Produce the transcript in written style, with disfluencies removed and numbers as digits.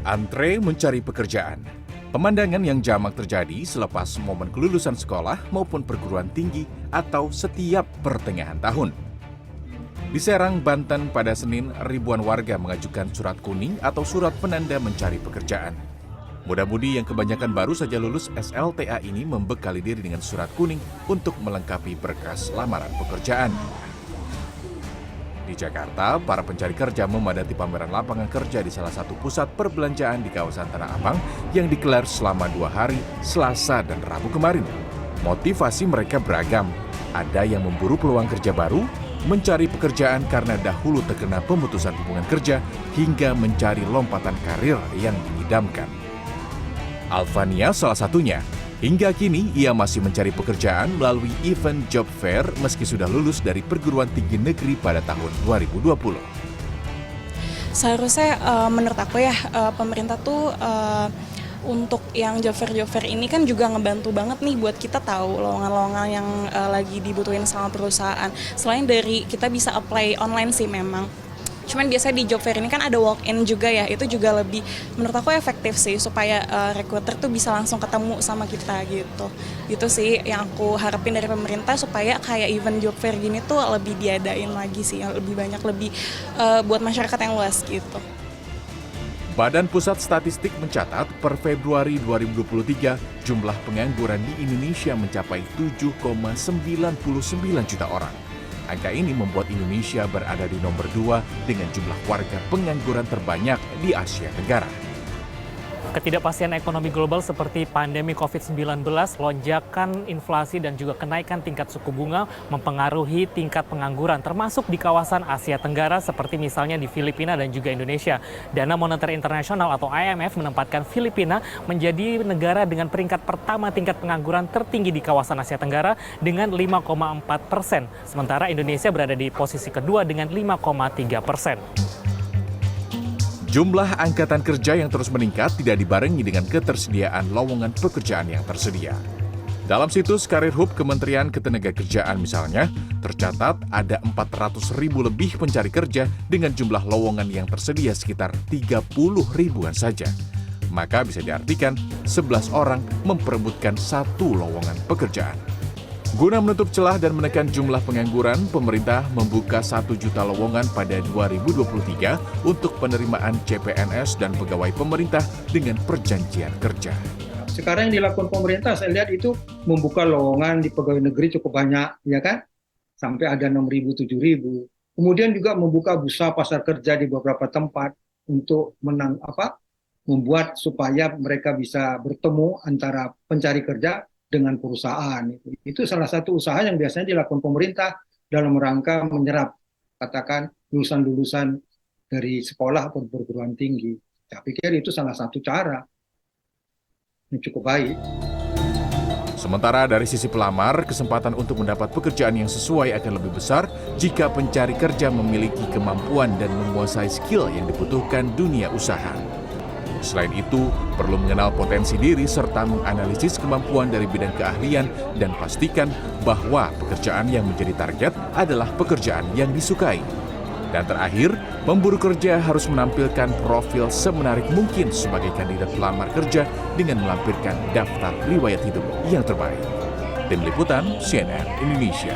Antre mencari pekerjaan. Pemandangan yang jamak terjadi selepas momen kelulusan sekolah maupun perguruan tinggi atau setiap pertengahan tahun. Di Serang, Banten pada Senin, ribuan warga mengajukan surat kuning atau surat penanda mencari pekerjaan. Muda-mudi yang kebanyakan baru saja lulus SLTA ini membekali diri dengan surat kuning untuk melengkapi berkas lamaran pekerjaan. Di Jakarta, para pencari kerja memadati pameran lapangan kerja di salah satu pusat perbelanjaan di kawasan Tanah Abang yang digelar selama 2 hari, Selasa dan Rabu kemarin. Motivasi mereka beragam. Ada yang memburu peluang kerja baru, mencari pekerjaan karena dahulu terkena pemutusan hubungan kerja, hingga mencari lompatan karir yang diidamkan. Alvania salah satunya. Hingga kini, ia masih mencari pekerjaan melalui event job fair meski sudah lulus dari perguruan tinggi negeri pada tahun 2020. Seharusnya menurut aku ya, pemerintah tuh untuk yang job fair ini kan juga ngebantu banget nih buat kita tahu lowongan-lowongan yang lagi dibutuhin sama perusahaan. Selain dari kita bisa apply online sih memang. Cuman biasanya di job fair ini kan ada walk-in juga ya, itu juga lebih menurut aku efektif sih supaya recruiter tuh bisa langsung ketemu sama kita gitu. Itu sih yang aku harapin dari pemerintah supaya kayak event job fair gini tuh lebih diadain lagi sih, yang lebih banyak, lebih buat masyarakat yang luas gitu. Badan Pusat Statistik mencatat per Februari 2023 jumlah pengangguran di Indonesia mencapai 7,99 juta orang. Angka ini membuat Indonesia berada di nomor 2 dengan jumlah warga pengangguran terbanyak di Asia Tenggara. Ketidakpastian ekonomi global seperti pandemi COVID-19, lonjakan inflasi dan juga kenaikan tingkat suku bunga mempengaruhi tingkat pengangguran termasuk di kawasan Asia Tenggara seperti misalnya di Filipina dan juga Indonesia. Dana Moneter Internasional atau IMF menempatkan Filipina menjadi negara dengan peringkat pertama tingkat pengangguran tertinggi di kawasan Asia Tenggara dengan 5,4%. Sementara Indonesia berada di posisi kedua dengan 5,3%. Jumlah angkatan kerja yang terus meningkat tidak dibarengi dengan ketersediaan lowongan pekerjaan yang tersedia. Dalam situs Karir Hub Kementerian Ketenagakerjaan misalnya, tercatat ada 400.000 lebih pencari kerja dengan jumlah lowongan yang tersedia sekitar 30 ribuan saja. Maka bisa diartikan 11 orang memperebutkan satu lowongan pekerjaan. Guna menutup celah dan menekan jumlah pengangguran, pemerintah membuka 1 juta lowongan pada 2023 untuk penerimaan CPNS dan pegawai pemerintah dengan perjanjian kerja. Sekarang yang dilakukan pemerintah, saya lihat itu membuka lowongan di pegawai negeri cukup banyak, ya kan? Sampai ada 6.000, 7.000. Kemudian juga membuka bursa pasar kerja di beberapa tempat untuk membuat supaya mereka bisa bertemu antara pencari kerja dengan perusahaan. Itu salah satu usaha yang biasanya dilakukan pemerintah dalam rangka menyerap katakan lulusan-lulusan dari sekolah atau perguruan tinggi. Saya pikir itu salah satu cara yang cukup baik. Sementara dari sisi pelamar, kesempatan untuk mendapat pekerjaan yang sesuai akan lebih besar jika pencari kerja memiliki kemampuan dan menguasai skill yang dibutuhkan dunia usaha. Selain itu, perlu mengenal potensi diri serta menganalisis kemampuan dari bidang keahlian dan pastikan bahwa pekerjaan yang menjadi target adalah pekerjaan yang disukai. Dan terakhir, pemburu kerja harus menampilkan profil semenarik mungkin sebagai kandidat pelamar kerja dengan melampirkan daftar riwayat hidup yang terbaik. Tim Liputan CNN Indonesia.